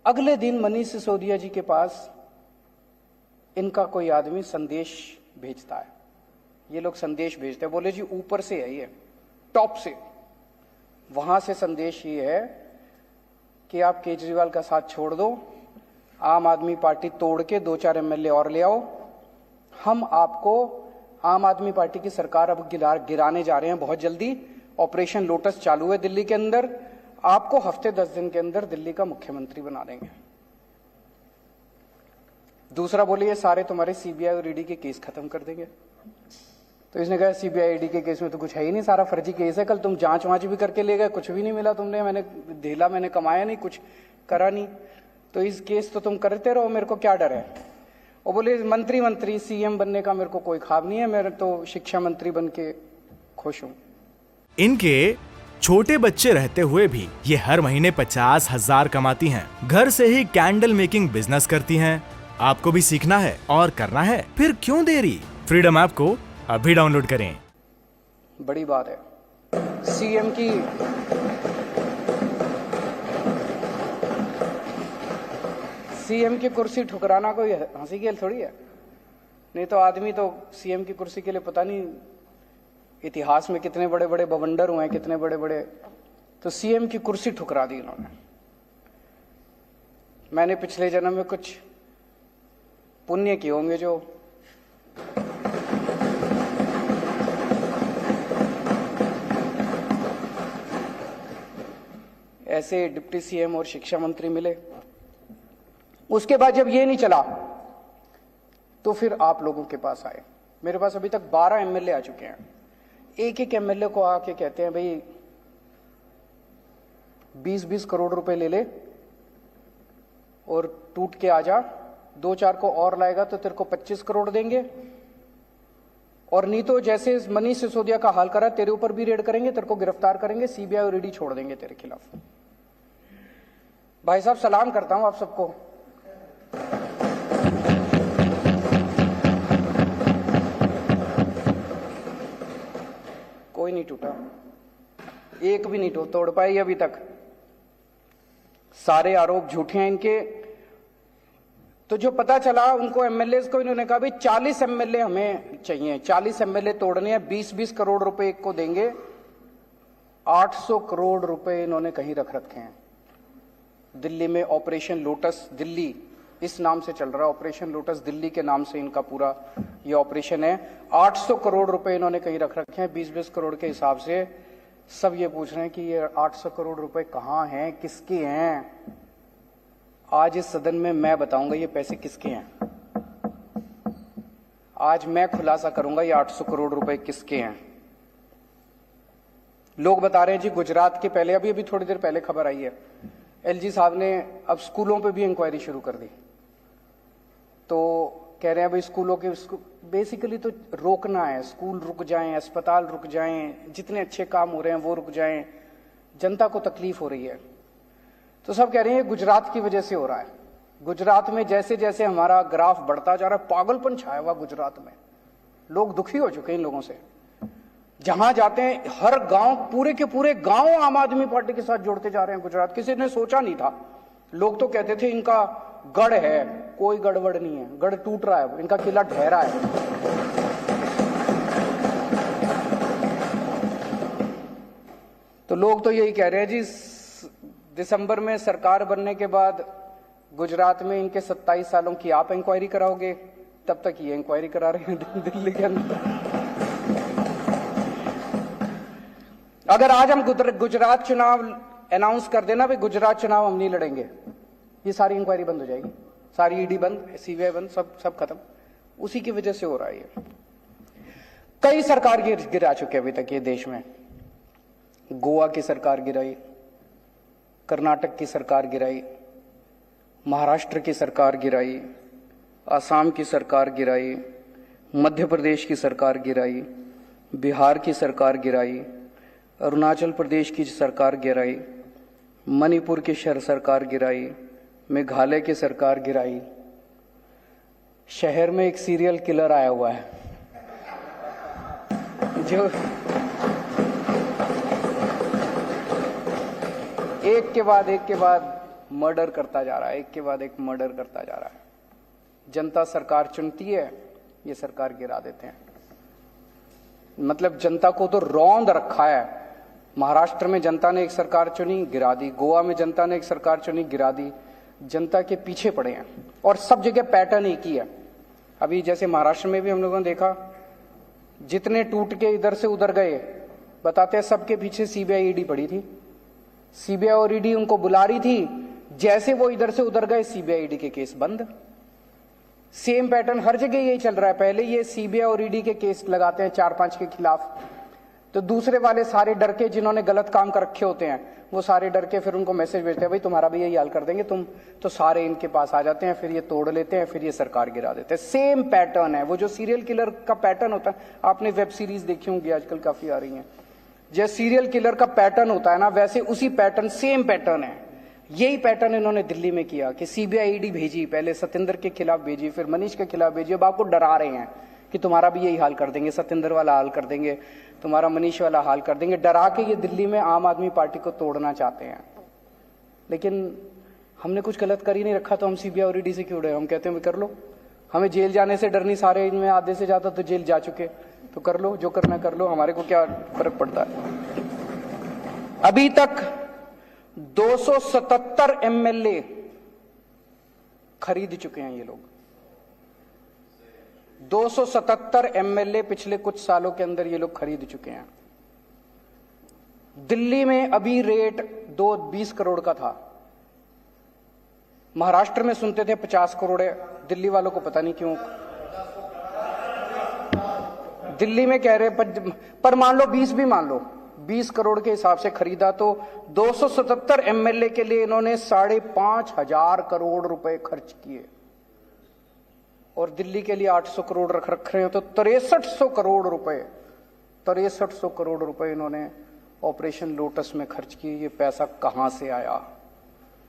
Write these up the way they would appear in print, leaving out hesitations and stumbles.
अगले दिन मनीष सिसोदिया जी के पास इनका कोई आदमी संदेश भेजता है। ये लोग संदेश भेजते हैं, बोले जी ऊपर से है, ये टॉप से, वहां से संदेश ये है कि आप केजरीवाल का साथ छोड़ दो, आम आदमी पार्टी तोड़ के 2-4 एमएलए और ले आओ, हम आपको आम आदमी पार्टी की सरकार अब गिराने जा रहे हैं बहुत जल्दी। ऑपरेशन लोटस चालू है दिल्ली के अंदर, आपको हफ्ते 10 दिन के अंदर दिल्ली का मुख्यमंत्री बना देंगे। दूसरा बोले ये सारे तुम्हारे सीबीआई और ईडी के केस खत्म कर देंगे। तो इसने कहा सीबीआई ईडी के केस में तो कुछ है ही नहीं, सारा फर्जी केस है, कल तुम जांच वांच भी करके ले गए, कुछ भी नहीं मिला तुमने, मैंने कमाया नहीं, कुछ करा नहीं, तो इस केस तो तुम करते रहो, मेरे को क्या डर है। और बोले मंत्री सीएम बनने का मेरे को कोई ख्वाब नहीं है, मैं तो शिक्षा मंत्री बन के खुश हूं। इनके छोटे बच्चे रहते हुए भी ये हर महीने 50,000 कमाती हैं। घर से ही कैंडल मेकिंग बिजनेस करती हैं। आपको भी सीखना है और करना है, फिर क्यों देरी? फ्रीडम ऐप को अभी डाउनलोड करें। बड़ी बात है, सीएम की कुर्सी ठुकराना कोई हंसी खेल थोड़ी है। नहीं तो आदमी तो सीएम की कुर्सी के लिए पता नहीं इतिहास में कितने बड़े बड़े बवंडर हुए हैं, कितने बड़े बड़े, तो सीएम की कुर्सी ठुकरा दी इन्होंने। मैंने पिछले जन्म में कुछ पुण्य किए होंगे जो ऐसे डिप्टी सीएम और शिक्षा मंत्री मिले। उसके बाद जब ये नहीं चला तो फिर आप लोगों के पास आए। मेरे पास अभी तक 12 एमएलए आ चुके हैं। एक एमएलए को आके कहते हैं भाई 20-20 करोड़ रुपए ले ले और टूट के आ जा, 2-4 को और लाएगा तो तेरे को 25 करोड़ देंगे, और नहीं तो जैसे मनीष सिसोदिया का हाल करा तेरे ऊपर भी रेड करेंगे, तेरे को गिरफ्तार करेंगे, सीबीआई और ईडी छोड़ देंगे तेरे खिलाफ। भाई साहब सलाम करता हूं आप सबको। कोई नहीं टूटा, एक भी नहीं तोड़ पाई अभी तक। सारे आरोप झूठे हैं इनके। तो जो पता चला उनको एमएलए को, इन्होंने कहा भाई 40 एमएलए हमें चाहिए, 40 एमएलए तोड़ने हैं, 20-20 करोड़ रुपए एक को देंगे। 800 करोड़ रुपए इन्होंने कहीं रख रखे हैं दिल्ली में। ऑपरेशन लोटस दिल्ली इस नाम से चल रहा है, ऑपरेशन लोटस दिल्ली के नाम से इनका पूरा ये ऑपरेशन है। 800 करोड़ रुपए इन्होंने कहीं रख रखे हैं 20-20 करोड़ के हिसाब से। सब ये पूछ रहे हैं कि ये 800 करोड़ रुपए कहां हैं, किसके हैं। आज इस सदन में मैं बताऊंगा ये पैसे किसके हैं। आज मैं खुलासा करूंगा ये 800 करोड़ रुपए किसके हैं। लोग बता रहे हैं जी गुजरात के, पहले अभी थोड़ी देर पहले खबर आई है, एलजी साहब ने अब स्कूलों पे भी इंक्वायरी शुरू कर दी। तो कह रहे हैं भाई स्कूलों के बेसिकली तो रोकना है, स्कूल रुक जाएं, अस्पताल रुक जाएं, जितने अच्छे काम हो रहे हैं वो रुक जाएं, जनता को तकलीफ हो रही है। तो सब कह रहे हैं गुजरात की वजह से हो रहा है। गुजरात में जैसे जैसे हमारा ग्राफ बढ़ता जा रहा है, पागलपन छाया हुआ गुजरात में। लोग दुखी हो चुके हैं इन लोगों से। जहां जाते हैं हर गांव, पूरे के पूरे गांव आम आदमी पार्टी के साथ जोड़ते जा रहे हैं गुजरात। किसी ने सोचा नहीं था। लोग तो कहते थे इनका गढ़ है, कोई गड़बड़ नहीं है, गढ़ टूट रहा है, इनका किला ढह रहा है। तो लोग तो यही कह रहे हैं जी दिसंबर में सरकार बनने के बाद गुजरात में इनके 27 सालों की आप इंक्वायरी कराओगे, तब तक ये इंक्वायरी करा रहे हैं दिल्ली के अंदर। अगर आज हम गुजरात चुनाव अनाउंस कर देना भाई गुजरात चुनाव हम नहीं लड़ेंगे, ये सारी इंक्वायरी बंद हो जाएगी, सारी ईडी बंद, सीबीआई बंद, सब खत्म। उसी की वजह से हो रहा है ये। कई सरकार गिरा चुके अभी तक ये देश में। गोवा की सरकार गिराई, कर्नाटक की सरकार गिराई, महाराष्ट्र की सरकार गिराई, असम की सरकार गिराई, मध्य प्रदेश की सरकार गिराई, बिहार की सरकार गिराई, अरुणाचल प्रदेश की सरकार गिराई, मणिपुर की सरकार गिराई, मेघालय की सरकार गिराई। शहर में एक सीरियल किलर आया हुआ है जो एक के बाद मर्डर करता जा रहा है, एक के बाद एक मर्डर करता जा रहा है। जनता सरकार चुनती है, ये सरकार गिरा देते हैं। मतलब जनता को तो रौंद रखा है। महाराष्ट्र में जनता ने एक सरकार चुनी, गिरा दी। गोवा में जनता ने एक सरकार चुनी, गिरा दी। जनता के पीछे पड़े हैं और सब जगह पैटर्न एक ही है। अभी जैसे महाराष्ट्र में भी हम लोगों ने देखा, जितने टूट के इधर से उधर गए, बताते हैं सबके पीछे सीबीआई ईडी पड़ी थी। सीबीआई और ईडी उनको बुला रही थी, जैसे वो इधर से उधर गए सीबीआई ईडी के केस बंद। सेम पैटर्न हर जगह यही चल रहा है। पहले ये सीबीआई और ईडी के केस लगाते हैं 4-5 के खिलाफ, तो दूसरे वाले सारे डर के, जिन्होंने गलत काम कर रखे होते हैं, वो सारे डर के फिर उनको मैसेज भेजते हैं, भाई तुम्हारा भी यही हाल कर देंगे तुम, तो सारे इनके पास आ जाते हैं, फिर ये तोड़ लेते हैं, फिर ये सरकार गिरा देते हैं। सेम पैटर्न है। वो जो सीरियल किलर का पैटर्न होता है, आपने वेब सीरीज देखी होंगी, आजकल काफी आ रही है, जैसे सीरियल किलर का पैटर्न होता है ना, वैसे उसी पैटर्न, सेम पैटर्न है। यही पैटर्न इन्होंने दिल्ली में किया कि सीबीआई ईडी भेजी, पहले सत्येंद्र के खिलाफ भेजी, फिर मनीष के खिलाफ भेजी। अब आपको डरा रहे हैं कि तुम्हारा भी यही हाल कर देंगे, सत्येंद्र वाला हाल कर देंगे, तुम्हारा मनीष वाला हाल कर देंगे। डरा के ये दिल्ली में आम आदमी पार्टी को तोड़ना चाहते हैं। लेकिन हमने कुछ गलत कर ही नहीं रखा, तो हम सीबीआई और ईडी से क्यों डरे? हम कहते हैं कर लो, हमें जेल जाने से डर नहीं। सारे इनमें आधे से ज्यादा तो जेल जा चुके, तो कर लो, जो करना कर लो, हमारे को क्या फर्क पड़ता है। अभी तक 277 एमएलए खरीद चुके हैं ये लोग। 277 एमएलए पिछले कुछ सालों के अंदर ये लोग खरीद चुके हैं। दिल्ली में अभी रेट 20 करोड़ का था, महाराष्ट्र में सुनते थे 50 करोड़ है। दिल्ली वालों को पता नहीं क्यों दिल्ली में कह रहे, पर मान लो 20 भी मान लो, 20 करोड़ के हिसाब से खरीदा, तो 277 एमएलए के लिए इन्होंने 5,500 करोड़ रुपए खर्च किए, और दिल्ली के लिए 800 करोड़ रख रहे हो, तो 6300 करोड़ रुपए, 6300 करोड़ रुपए इन्होंने ऑपरेशन लोटस में खर्च किए। ये पैसा कहां से आया?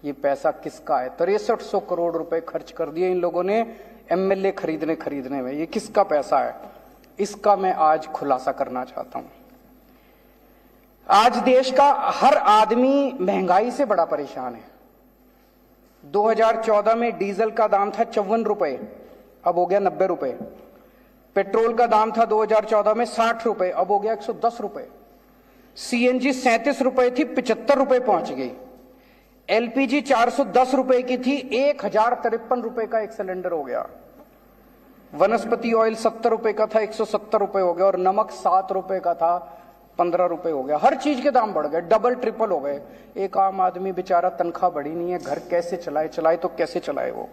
ये पैसा किसका है? 6300 करोड़ रुपए खर्च कर दिए इन लोगों ने एमएलए खरीदने में। ये किसका पैसा है? इसका मैं आज खुलासा करना चाहता हूं। आज देश का हर आदमी महंगाई से बड़ा परेशान है। 2014 में डीजल का दाम था 54 रुपए, अब हो गया 90 रुपए। पेट्रोल का दाम था 2014 में 60 रुपए, अब हो गया 110 रुपए। सीएनजी 37 रुपए थी, 75 रुपए पहुंच गई। एलपीजी 410 रुपए की थी, 1053 रुपए का एक सिलेंडर हो गया। वनस्पति ऑयल 70 रुपए का था, 170 रुपए हो गया। और नमक 7 रुपए का था, 15 रुपए हो गया। हर चीज के दाम बढ़ गए, डबल ट्रिपल हो गए। एक आम आदमी बेचारा, तनख्वाह बढ़ी नहीं है, घर कैसे चलाए तो कैसे चलाए वो?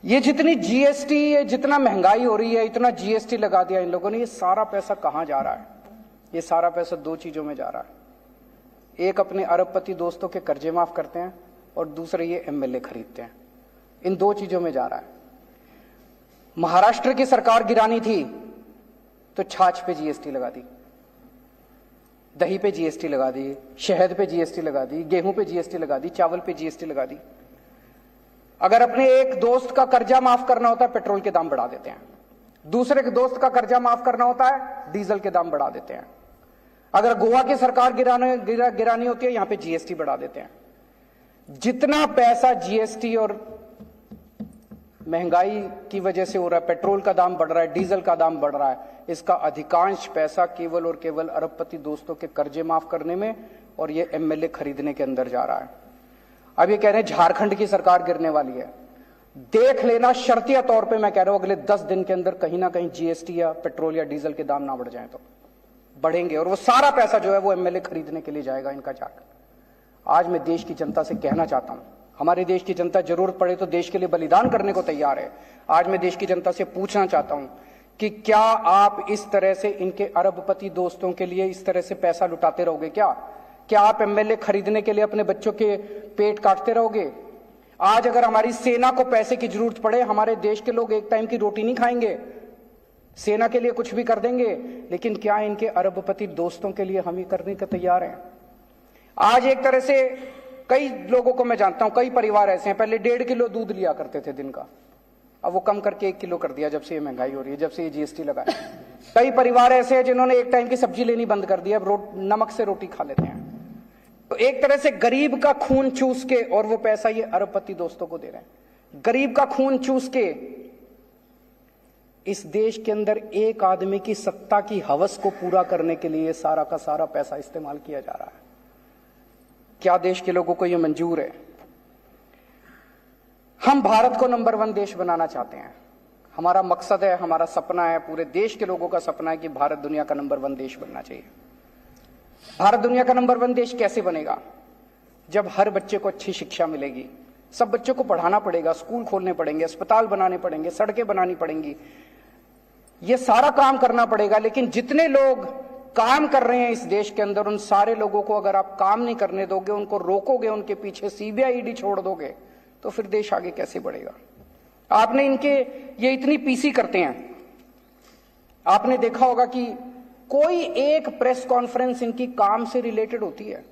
ये जितनी जीएसटी, ये जितना महंगाई हो रही है, इतना जीएसटी लगा दिया इन लोगों ने। ये सारा पैसा कहां जा रहा है? ये सारा पैसा 2 चीजों में जा रहा है। एक, अपने अरबपति दोस्तों के कर्जे माफ करते हैं, और दूसरे ये एमएलए खरीदते हैं। इन 2 चीजों में जा रहा है। महाराष्ट्र की सरकार गिरानी थी तो छाछ पे जीएसटी लगा दी, दही पे जीएसटी लगा दी, शहद पे जीएसटी लगा दी, गेहूं पे जीएसटी लगा दी, चावल पे जीएसटी लगा दी। अगर अपने एक दोस्त का कर्जा माफ करना होता है, पेट्रोल के दाम बढ़ा देते हैं। दूसरे के दोस्त का कर्जा माफ करना होता है, डीजल के दाम बढ़ा देते हैं। अगर गोवा की सरकार गिरानी होती है, यहां पे जीएसटी बढ़ा देते हैं। जितना पैसा जीएसटी और महंगाई की वजह से हो रहा है, पेट्रोल का दाम बढ़ रहा है, डीजल का दाम बढ़ रहा है, इसका अधिकांश पैसा केवल और केवल अरबपति दोस्तों के कर्जे माफ करने में और ये एमएलए खरीदने के अंदर जा रहा है। अब ये कह रहे हैं झारखंड की सरकार गिरने वाली है। देख लेना, शर्तिया तौर पे मैं कह रहा हूं, अगले 10 दिन के अंदर कहीं ना कहीं जीएसटी या पेट्रोल या डीजल के दाम ना बढ़ जाए तो बढ़ेंगे, और वो सारा पैसा जो है वो एमएलए खरीदने के लिए जाएगा इनका झारखंड। आज मैं देश की जनता से कहना चाहता हूं, हमारे देश की जनता जरूरत पड़े तो देश के लिए बलिदान करने को तैयार है। आज मैं देश की जनता से पूछना चाहता हूं कि क्या आप इस तरह से इनके अरबपति दोस्तों के लिए इस तरह से पैसा लुटाते रहोगे? क्या आप एमएलए खरीदने के लिए अपने बच्चों के पेट काटते रहोगे? आज अगर हमारी सेना को पैसे की जरूरत पड़े, हमारे देश के लोग एक टाइम की रोटी नहीं खाएंगे, सेना के लिए कुछ भी कर देंगे, लेकिन क्या इनके अरबपति दोस्तों के लिए हम ये करने को तैयार हैं? आज एक तरह से कई लोगों को मैं जानता हूं, कई परिवार ऐसे हैं, पहले 1.5 किलो दूध लिया करते थे दिन का, अब वो कम करके 1 किलो कर दिया जब से ये महंगाई हो रही है, जब से ये जीएसटी लगा है। कई परिवार ऐसे हैं जिन्होंने एक टाइम की सब्जी लेनी बंद कर दी, अब नमक से रोटी खा लेते हैं। तो एक तरह से गरीब का खून चूस के, और वो पैसा ये अरबपति दोस्तों को दे रहे हैं, गरीब का खून चूस के इस देश के अंदर एक आदमी की सत्ता की हवस को पूरा करने के लिए सारा का सारा पैसा इस्तेमाल किया जा रहा है। क्या देश के लोगों को यह मंजूर है? हम भारत को नंबर 1 देश बनाना चाहते हैं। हमारा मकसद है, हमारा सपना है, पूरे देश के लोगों का सपना है कि भारत दुनिया का नंबर 1 देश बनना चाहिए। भारत दुनिया का नंबर 1 देश कैसे बनेगा? जब हर बच्चे को अच्छी शिक्षा मिलेगी। सब बच्चों को पढ़ाना पड़ेगा, स्कूल खोलने पड़ेंगे, अस्पताल बनाने पड़ेंगे, सड़कें बनानी पड़ेंगी, ये सारा काम करना पड़ेगा। लेकिन जितने लोग काम कर रहे हैं इस देश के अंदर, उन सारे लोगों को अगर आप काम नहीं करने दोगे, उनको रोकोगे, उनके पीछे सीबीआई ईडी छोड़ दोगे, तो फिर देश आगे कैसे बढ़ेगा? आपने इनके ये इतनी पीसी करते हैं, आपने देखा होगा कि कोई एक प्रेस कॉन्फ्रेंस इनकी काम से रिलेटेड होती है।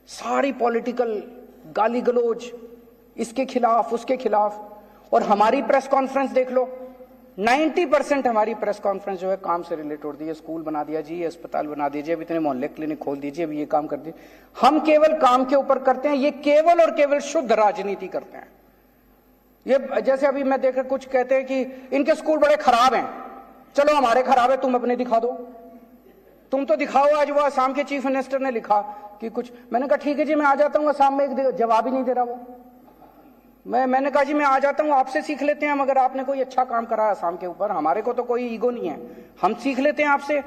सारी पॉलिटिकल गाली गलौज इसके खिलाफ, उसके खिलाफ। और हमारी प्रेस कॉन्फ्रेंस देख लो, 90% हमारी प्रेस कॉन्फ्रेंस जो है काम से रिलेटेड होती है। स्कूल बना दिया जी, अस्पताल बना दीजिए, अब इतने मोहल्ले क्लिनिक खोल दीजिए, अब ये काम कर दीजिए। हम केवल काम के ऊपर करते हैं। ये केवल और केवल शुद्ध राजनीति करते हैं। ये जैसे अभी मैं देख कुछ कहते हैं कि इनके स्कूल बड़े खराब हैं, चलो हमारे खराब है, तुम अपने दिखा दो, तुम तो दिखाओ। आज वो असम के चीफ मिनिस्टर ने लिखा कि कुछ, मैंने कहा ठीक है जी मैं आ जाता हूं असम में, एक जवाब ही नहीं दे रहा वो। मैंने कहा जी मैं आ जाता हूं, आपसे सीख लेते हैं, मगर आपने कोई अच्छा काम करा है असम के ऊपर, हमारे को तो कोई ईगो नहीं है, हम सीख लेते हैं आपसे,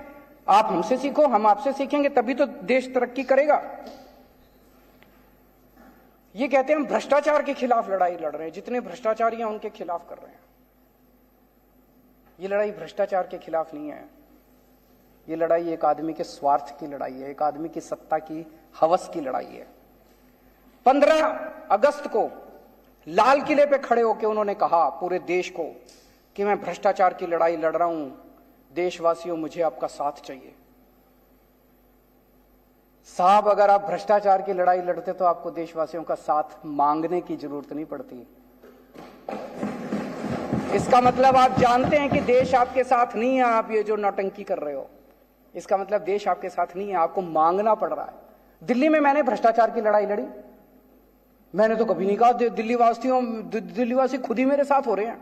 आप हमसे सीखो, हम आपसे सीखेंगे, तभी तो देश तरक्की करेगा। ये कहते हैं हम भ्रष्टाचार के खिलाफ लड़ाई लड़ रहे हैं, जितने भ्रष्टाचारी हैं उनके खिलाफ कर रहे हैं। ये लड़ाई भ्रष्टाचार के खिलाफ नहीं है, ये लड़ाई एक आदमी के स्वार्थ की लड़ाई है, एक आदमी की सत्ता की हवस की लड़ाई है। 15 अगस्त को लाल किले पे खड़े होकर उन्होंने कहा पूरे देश को कि मैं भ्रष्टाचार की लड़ाई लड़ रहा हूं, देशवासियों मुझे आपका साथ चाहिए। साहब, अगर आप भ्रष्टाचार की लड़ाई लड़ते तो आपको देशवासियों का साथ मांगने की जरूरत नहीं पड़ती। इसका मतलब आप जानते हैं कि देश आपके साथ नहीं है, आप ये जो नौटंकी कर रहे हो, इसका मतलब देश आपके साथ नहीं है, आपको मांगना पड़ रहा है। दिल्ली में मैंने भ्रष्टाचार की लड़ाई लड़ी, मैंने तो कभी नहीं कहा दिल्लीवासी खुद ही मेरे साथ हो रहे हैं।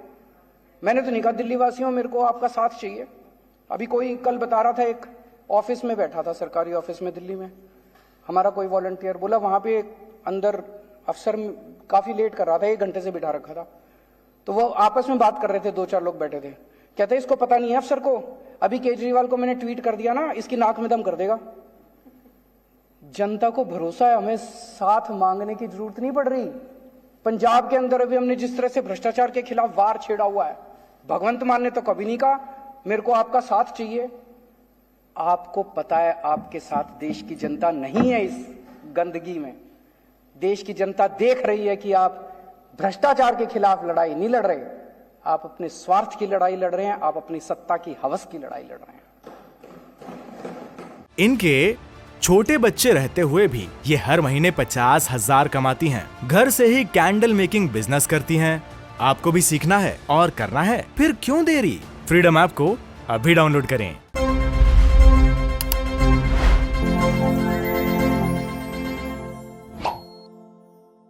मैंने तो नहीं कहा दिल्लीवासियों मेरे को आपका साथ चाहिए। अभी कोई कल बता रहा था, एक ऑफिस में बैठा था, सरकारी ऑफिस में दिल्ली में, हमारा कोई वॉलंटियर बोला वहां पे अंदर अफसर काफी लेट कर रहा था, 1 घंटे से बिठा रखा था, तो वो आपस में बात कर रहे थे, 2-4 लोग बैठे थे। कहते इसको पता नहीं है अफसर को, अभी केजरीवाल को मैंने ट्वीट कर दिया ना, इसकी नाक में दम कर देगा। जनता को भरोसा है, हमें साथ मांगने की जरूरत नहीं पड़ रही। पंजाब के अंदर अभी हमने जिस तरह से भ्रष्टाचार के खिलाफ वार छेड़ा हुआ है, भगवंत मान ने तो कभी नहीं कहा मेरे को आपका साथ चाहिए। आपको पता है आपके साथ देश की जनता नहीं है। इस गंदगी में देश की जनता देख रही है कि आप भ्रष्टाचार के खिलाफ लड़ाई नहीं लड़ रहे, आप अपने स्वार्थ की लड़ाई लड़ रहे हैं, आप अपनी सत्ता की हवस की लड़ाई लड़ रहे हैं। इनके छोटे बच्चे रहते हुए भी ये हर महीने 50,000 कमाती हैं। घर से ही कैंडल मेकिंग बिजनेस करती हैं। आपको भी सीखना है और करना है, फिर क्यों देरी? फ्रीडम ऐप को अभी डाउनलोड करें।